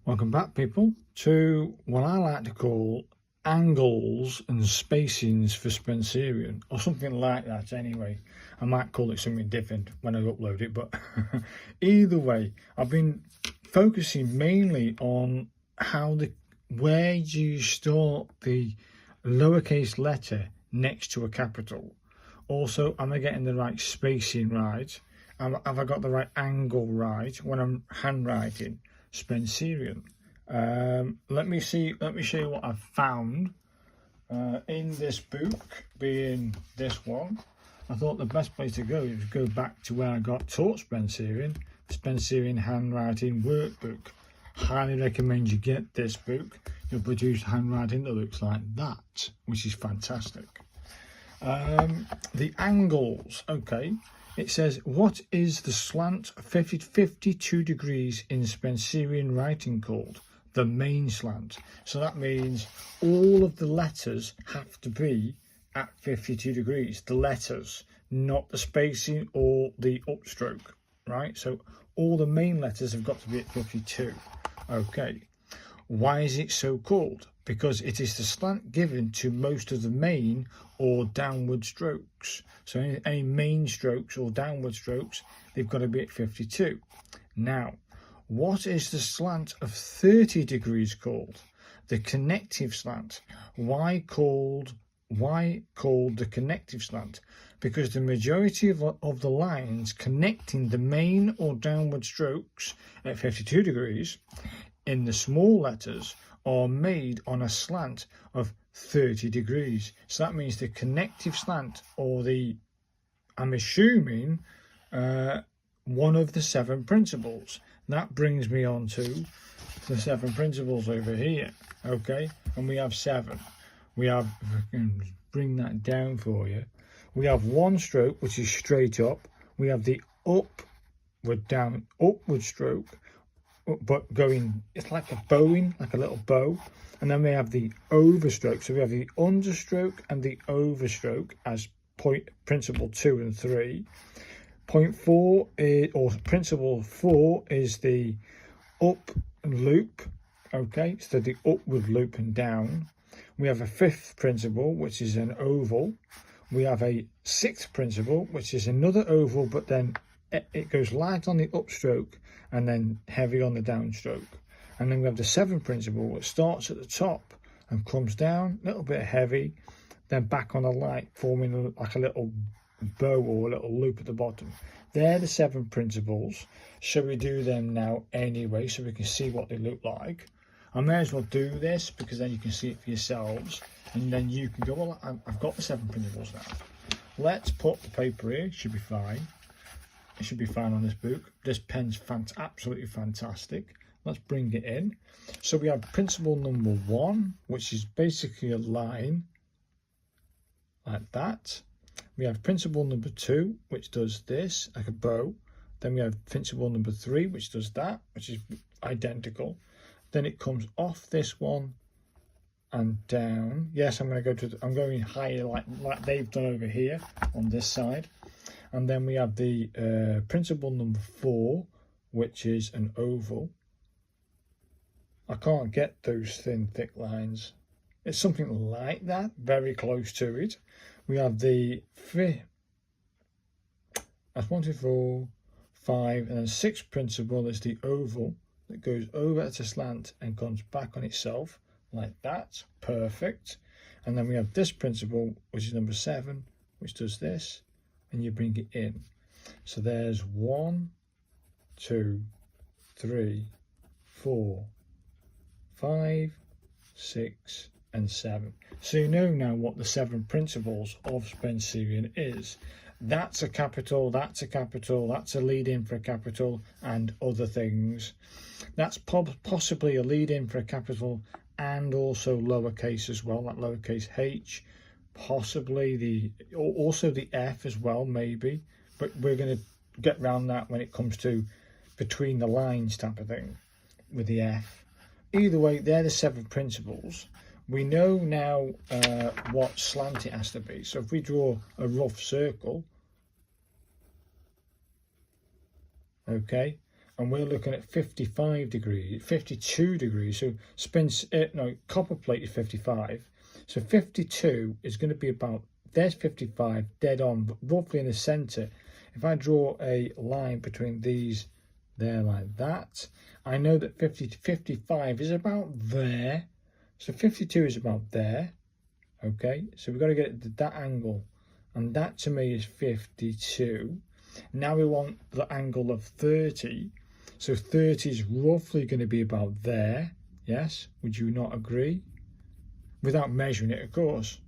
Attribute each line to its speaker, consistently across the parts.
Speaker 1: Welcome back, people, to what I like to call angles and spacings for Spencerian, or something like that anyway. I might call it something different when I upload it, but either way, I've been focusing mainly on where you start the lowercase letter next to a capital. Also, am I getting the right spacing right? Have I got the right angle right when I'm handwriting Spencerian? Let me show you what I've found in this book, being this one. I thought the best place to go is go back to where I got taught Spencerian handwriting workbook. Highly recommend you get this book. You'll produce handwriting that looks like that, which is fantastic. The angles, okay. It says, what is the slant 52 degrees in Spencerian writing called? The main slant. So that means all of the letters have to be at 52 degrees. The letters, not the spacing or the upstroke, right? So all the main letters have got to be at 52. Okay. Why is it so called? Because it is the slant given to most of the main or downward strokes. So any main strokes or downward strokes, they've got to be at 52. Now, what is the slant of 30 degrees called? The connective slant. Why called the connective slant? Because the majority of the lines connecting the main or downward strokes at 52 degrees in the small letters are made on a slant of 30 degrees. So that means the connective slant, or I'm assuming, one of the 7 principles. That brings me on to the 7 principles over here. Okay, and we have 7. We have, if I can bring that down for you, we have one stroke which is straight up. We have the upward stroke, but going, it's like a bowing, like a little bow. And then we have the overstroke. So we have the understroke and the overstroke as principle 2 and 3. Point 4 is, or principle 4 is the up loop. Okay, so the upward loop and down. We have a 5th principle, which is an oval. We have a 6th principle, which is another oval, but then it goes light on the upstroke and then heavy on the downstroke. And then we have the 7th principle, which starts at the top and comes down a little bit heavy, then back on the light, forming like a little bow or a little loop at the bottom. They're the 7 principles. So we do them now anyway, so we can see what they look like. I may as well do this because then you can see it for yourselves, and then you can go, well, I've got the 7 principles now. Let's put the paper here. Should be fine. It should be fine on this book. This pen's absolutely fantastic. Let's bring it in. So we have principle number 1, which is basically a line like that. We have principle number 2, which does this, like a bow. Then we have principle number 3, which does that, which is identical. Then it comes off this one and down. Yes, I'm going to go I'm going higher like they've done over here on this side. And then we have the principle number 4, which is an oval. I can't get those thin, thick lines. It's something like that, very close to it. We have the 5, that's 1, 2, 4, 5, and then 6th principle is the oval that goes over at a slant and comes back on itself like that. Perfect. And then we have this principle, which is number 7, which does this, and you bring it in. So there's 1, 2, 3, 4, 5, 6, and 7. So you know now what the 7 principles of Spencerian is. That's a capital, that's a capital, that's a lead in for a capital, and other things. That's possibly a lead in for a capital and also lowercase as well, like lowercase h, possibly also the F as well, maybe, but we're going to get around that when it comes to between the lines type of thing with the F. Either way, they're the 7 principles. We know now what slant it has to be. So if we draw a rough circle, okay, and we're looking at 55 degrees, 52 degrees. So copper plate is 55. So 52 is going to be about, there's 55 dead on, but roughly in the center. If I draw a line between these there like that, I know that 50 to 55 is about there. So 52 is about there. Okay, so we've got to get that angle, and that to me is 52. Now we want the angle of 30. So 30 is roughly going to be about there. Yes, would you not agree? Without measuring it, of course.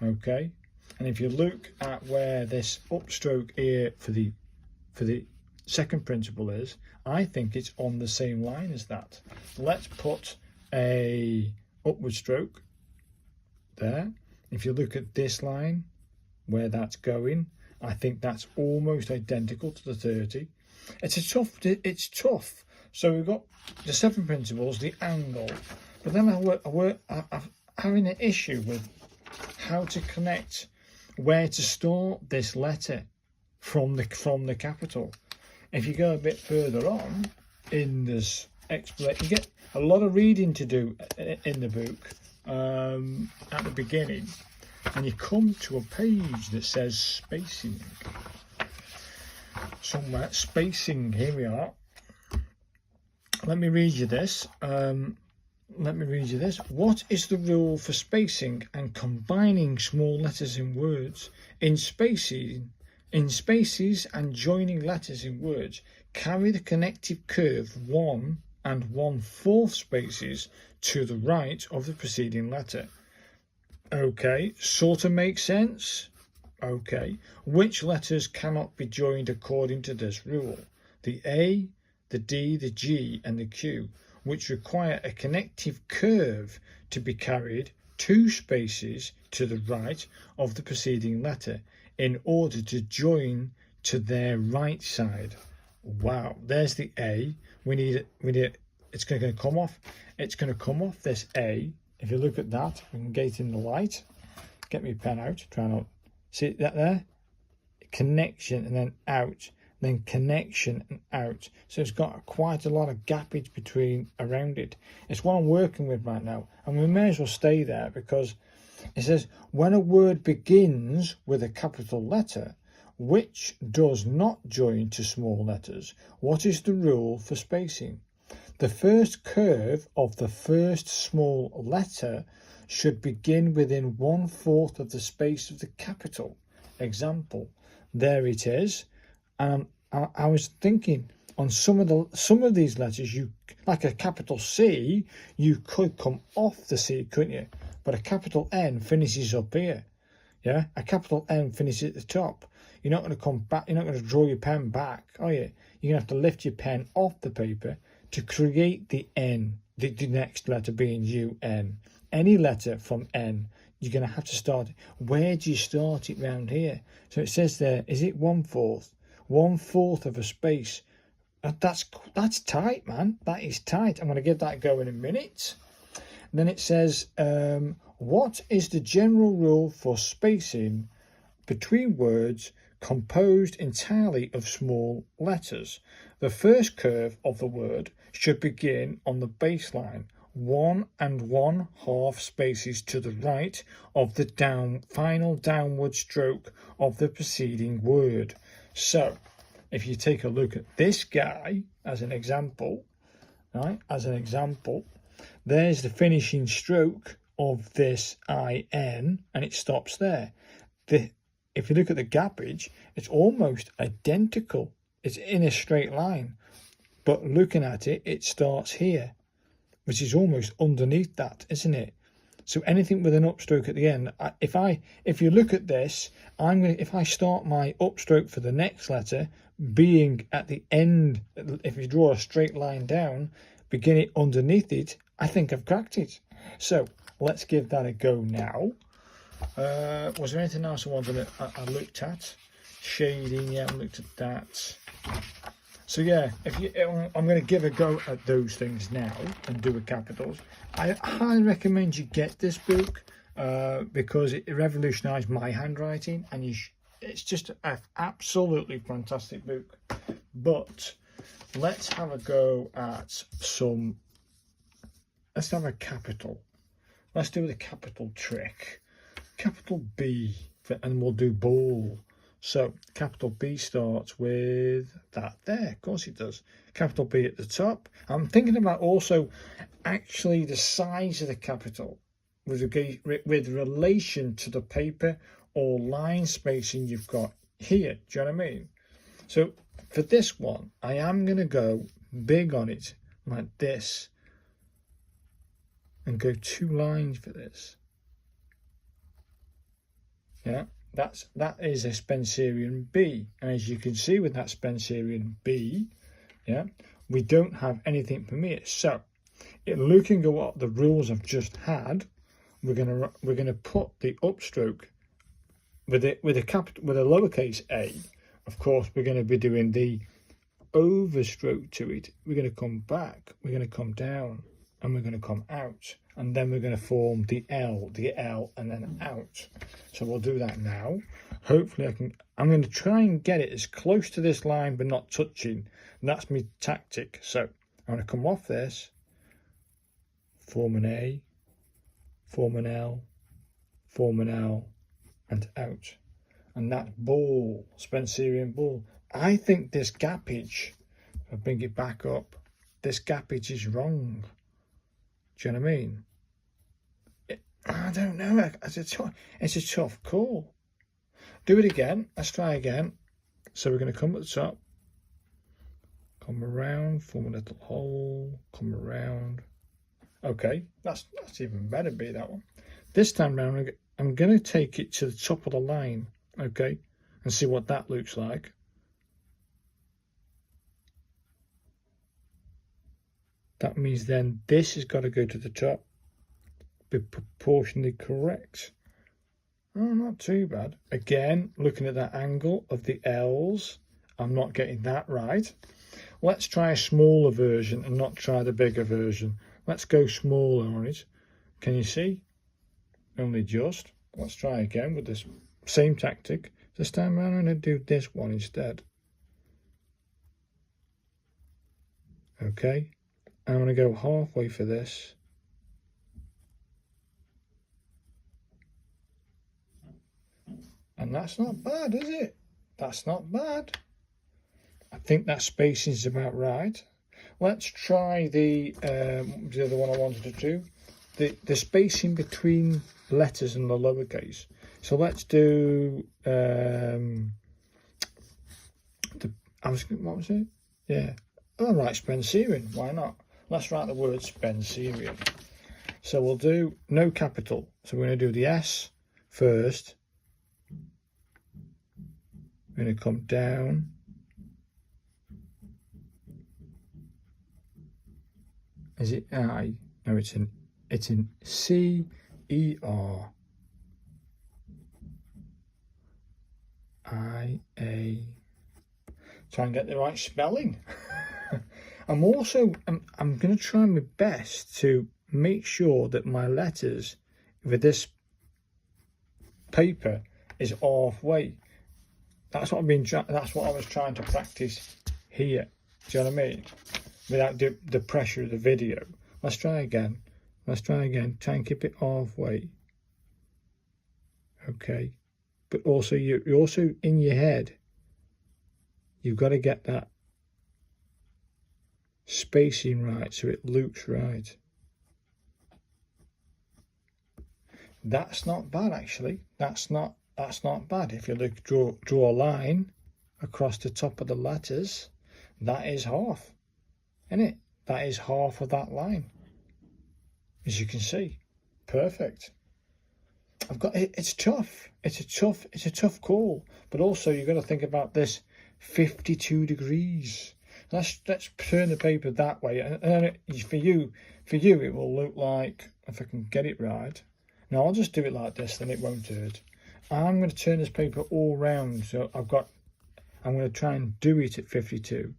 Speaker 1: Okay, and if you look at where this upstroke here for the second principle is, I think it's on the same line as that. Let's put a upward stroke there. If you look at this line where that's going, I think that's almost identical to the 30. It's tough. So we've got the 7 principles, the angle, but then I'm having an issue with how to connect where to start this letter from the capital. If you go a bit further on in this explanation, you get a lot of reading to do in the book at the beginning, and you come to a page that says spacing. Somewhere, spacing, here we are. Let me read you this. What is the rule for spacing and combining small letters in words? In spaces and joining letters in words, carry the connective curve 1 and 1/4 spaces to the right of the preceding letter. Okay, sort of makes sense. Okay, which letters cannot be joined according to this rule? The A, the D, the G, and the Q, which require a connective curve to be carried 2 spaces to the right of the preceding letter in order to join to their right side. Wow, there's the A. We need it. It's going to come off. It's going to come off this A. If you look at that, we can get it in the light. Get my pen out. Try not see that there. Connection and then out. Then connection and out. So it's got quite a lot of gappage between around it. It's what I'm working with right now, and we may as well stay there because it says when a word begins with a capital letter which does not join to small letters, what is the rule for spacing? The first curve of the first small letter should begin within 1/4 of the space of the capital. Example, there it is. I was thinking on some of these letters, you like a capital C, you could come off the C, couldn't you? But a capital N finishes up here. Yeah, a capital N finishes at the top. You're not going to come back. You're not going to draw your pen back, are you? You're going to have to lift your pen off the paper to create the N, the next letter being UN. Any letter from N, you're going to have to start. Where do you start it round here? So it says there, is it 1/4? 1/4 of a space. That's tight, man. That is tight. I'm going to give that a go in a minute. Then it says, what is the general rule for spacing between words composed entirely of small letters? The first curve of the word should begin on the baseline, 1 and 1/2 spaces to the right of the final downward stroke of the preceding word. So, if you take a look at this guy as an example, right? As an example, there's the finishing stroke of this IN, and it stops there. If you look at the gappage, it's almost identical. It's in a straight line, but looking at it, it starts here, which is almost underneath that, isn't it? So anything with an upstroke at the end, if you look at this, if I start my upstroke for the next letter being at the end, if you draw a straight line down, begin it underneath it, I think I've cracked it. So let's give that a go now. Was there anything else I looked at? Shading, yeah, I looked at that. So yeah, I'm going to give a go at those things now and do a capitals. I highly recommend you get this book because it revolutionised my handwriting, and it's just an absolutely fantastic book. But let's have a go at some, let's have a capital. Let's do the capital trick. Capital B, and we'll do ball. So capital B starts with that there. Of course it does. Capital B at the top. I'm thinking about also actually the size of the capital with relation to the paper or line spacing you've got here. Do you know what I mean? So for this one, I am going to go big on it like this and go 2 lines for this. Yeah, that is a Spencerian B, and as you can see with that Spencerian B, yeah, we don't have anything from here. So, looking at what the rules I've just had, we're gonna put the upstroke with a lowercase a. Of course, we're going to be doing the overstroke to it. We're going to come back, we're going to come down, and we're going to come out, and then we're going to form the L, and then out. So we'll do that now. Hopefully I'm going to try and get it as close to this line but not touching. And that's my tactic. So I'm going to come off this, form an A, form an L, form an L, and out. And that's ball, Spencerian ball. I think this gappage, I'll bring it back up, this gappage is wrong. Do you know what I mean? I don't know. It's a tough call. Do it again. Let's try again. So we're going to come at the top, come around, form a little hole, come around. Okay, that's even better. Be that one. This time round, I'm going to take it to the top of the line. Okay, and see what that looks like. That means then this has got to go to the top, be proportionally correct. Oh, not too bad. Again, looking at that angle of the L's, I'm not getting that right. Let's try a smaller version and not try the bigger version. Let's go smaller on it. Can you see? Only just. Let's try again with this same tactic. This time around I'm going to do this one instead. Okay. I'm going to go halfway for this. And that's not bad, is it? That's not bad. I think that spacing is about right. Let's try the other one I wanted to do. The spacing between letters and the lowercase. So let's do what was it? Yeah. I'll write Spencerian. Why not? Let's write the word Spencerian. So we'll do no capital. So we're going to do the S first. We're going to come down. Is it I? No, it's in C-E-R. I-A. Try and get the right spelling. I'm going to try my best to make sure that my letters with this paper is halfway. That's what that's what I was trying to practice here. Do you know what I mean? Without the pressure of the video. Let's try again. Let's try again. Try and keep it halfway. Okay. But also you're also in your head. You've got to get that spacing right so it looks right. That's not bad actually. That's not bad. If you look, draw a line across the top of the letters, that is half, isn't it? That is half of that line, as you can see. Perfect. I've got it. It's tough. It's a tough call. But also you've got to think about this 52 degrees. Let's turn the paper that way, and for you it will look like, if I can get it right. Now I'll just do it like this, then it won't hurt. I'm going to turn this paper all round, so I'm going to try and do it at 52.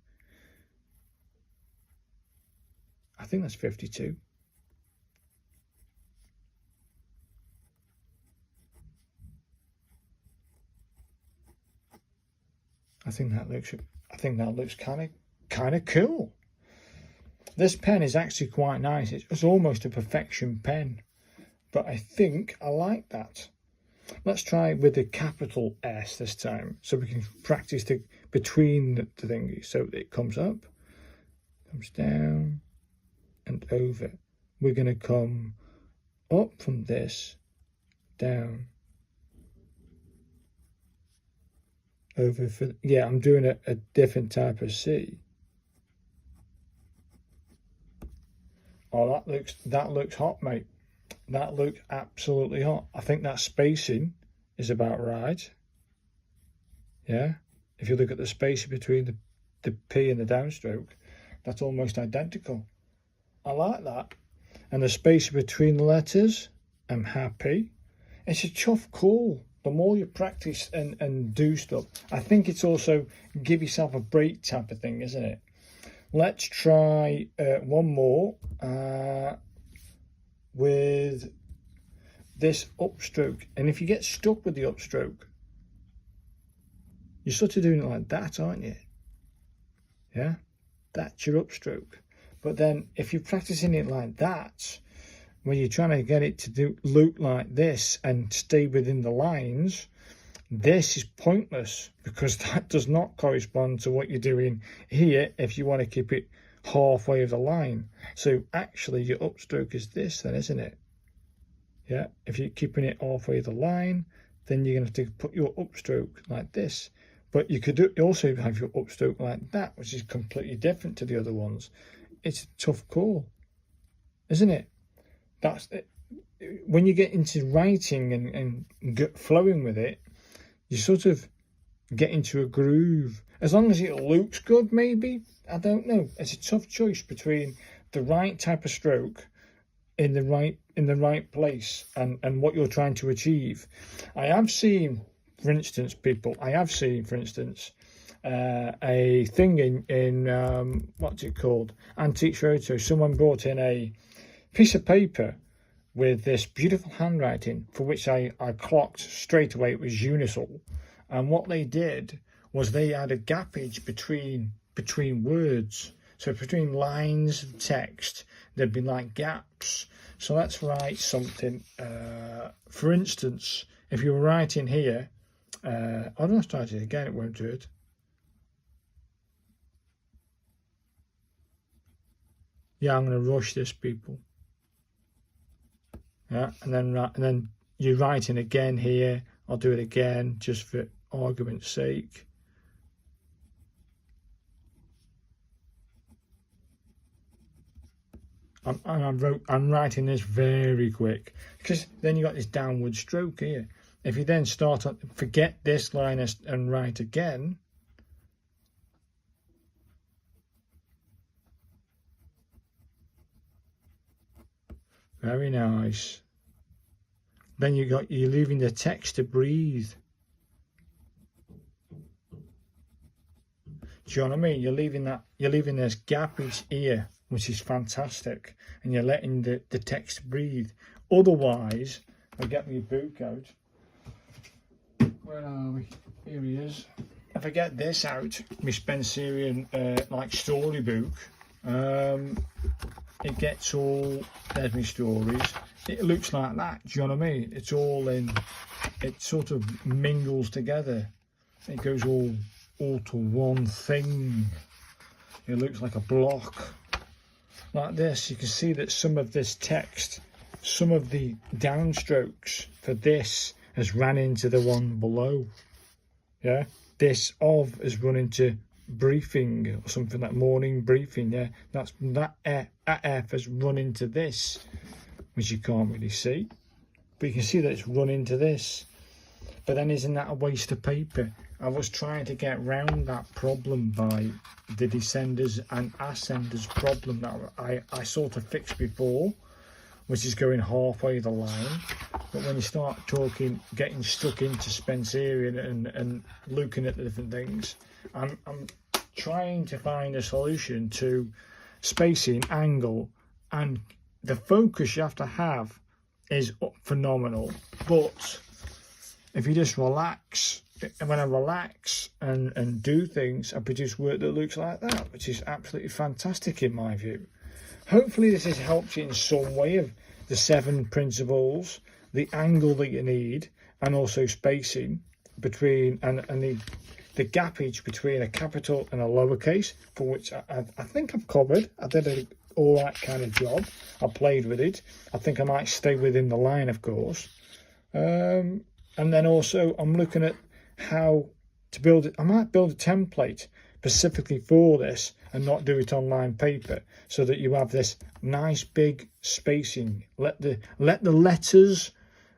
Speaker 1: I think that's 52. I think that looks kind kind of cool. This pen is actually quite nice. It's almost a perfection pen, but I think I like that. Let's try with the capital S this time, so we can practice between the thingies. So it comes up, comes down, and over. We're going to come up from this, down, over. Yeah, I'm doing a different type of C. Oh, that looks hot, mate. That looks absolutely hot. I think that spacing is about right. Yeah, if you look at the spacing between the P and the downstroke, that's almost identical. I like that. And the spacing between the letters, I'm happy. It's a tough call. The more you practice and do stuff, I think it's also give yourself a break type of thing, isn't it? Let's try one more with this upstroke. And if you get stuck with the upstroke, you're sort of doing it like that, aren't you? Yeah, that's your upstroke. But then if you're practicing it like that, when you're trying to get it to look like this and stay within the lines, this is pointless, because that does not correspond to what you're doing here if you want to keep it halfway of the line. So actually your upstroke is this then, isn't it? Yeah, if you're keeping it halfway of the line, then you're going to have to put your upstroke like this. But you could also have your upstroke like that, which is completely different to the other ones. It's a tough call, isn't it? That's it. When you get into writing and get flowing with it, you sort of get into a groove. As long as it looks good, maybe. I don't know. It's a tough choice between the right type of stroke in the right place and what you're trying to achieve. I have seen, for instance, a thing in what's it called? Antique Photo. Someone brought in a piece of paper with this beautiful handwriting, for which I clocked straight away it was Unisol. And what they did was they had a gappage between words. So between lines of text, there'd be like gaps. So let's write something. For instance, if you were writing here, I'll just write it again, it won't do it. Yeah, I'm going to rush this, people. Yeah, and then you're writing again here. I'll do it again just for argument's sake. I'm writing this very quick, because then you got this downward stroke here. If you then forget this line and write again, very nice. Then you're leaving the text to breathe. Do you know what I mean? You're leaving this gappage here, which is fantastic, and you're letting the text breathe. Otherwise, I'll get my book out. Where are we? Here he is. If I get this out, my Spencerian like storybook, it gets all, there's my stories. It looks like that, do you know what I mean? It's all in, it sort of mingles together. It goes all to one thing. It looks like a block. Like this, you can see that some of this text, some of the downstrokes for this has ran into the one below. Yeah, this of has run into briefing or something, like morning briefing. Yeah, that F has run into this, which you can't really see, but you can see that it's run into this. But then isn't that a waste of paper? I was trying to get round that problem by the descenders and ascenders problem that I sort of fixed before, which is going halfway the line. But when you start talking, getting stuck into Spencerian and looking at the different things, I'm trying to find a solution to spacing, angle, and the focus you have to have is phenomenal. But if you just relax, when I relax and do things, I produce work that looks like that, which is absolutely fantastic in my view. Hopefully this has helped you in some way of the 7 principles, the angle that you need, and also spacing between and the gappage between a capital and a lowercase, for which I think I've covered. I did an all right kind of job. I played with it. I think I might stay within the line, of course. And then also I'm looking at how to build it. I might build a template specifically for this and not do it on line paper, so that you have this nice big spacing. Let the letters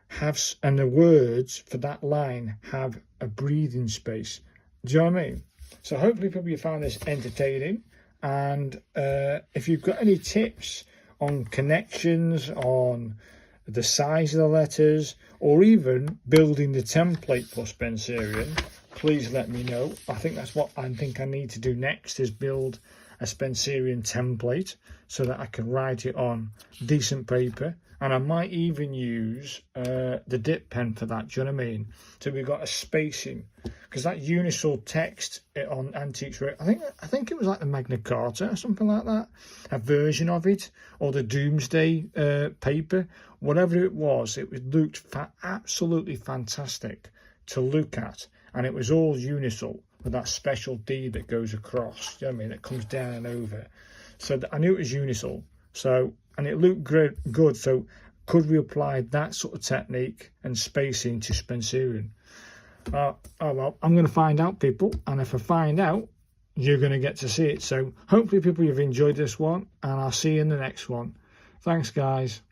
Speaker 1: have and the words for that line have a breathing space. Do you know what I mean? So hopefully people you found this entertaining, and if you've got any tips on connections, on the size of the letters, or even building the template for Spencerian, please let me know. I think that's what I think I need to do next, is build a Spencerian template so that I can write it on decent paper. And I might even use the dip pen for that, do you know what I mean? So we've got a spacing, because that Unisol text on Antiques, I think it was like the Magna Carta or something like that, a version of it, or the Doomsday paper, whatever it looked absolutely fantastic to look at, and it was all Unisol with that special D that goes across, you know what I mean, that comes down and over. So I knew it was Unisol. So, and it looked good. So could we apply that sort of technique and spacing to Spencerian? Oh well, I'm going to find out, people. And if I find out, you're going to get to see it. So hopefully, people, you've enjoyed this one, and I'll see you in the next one. Thanks, guys.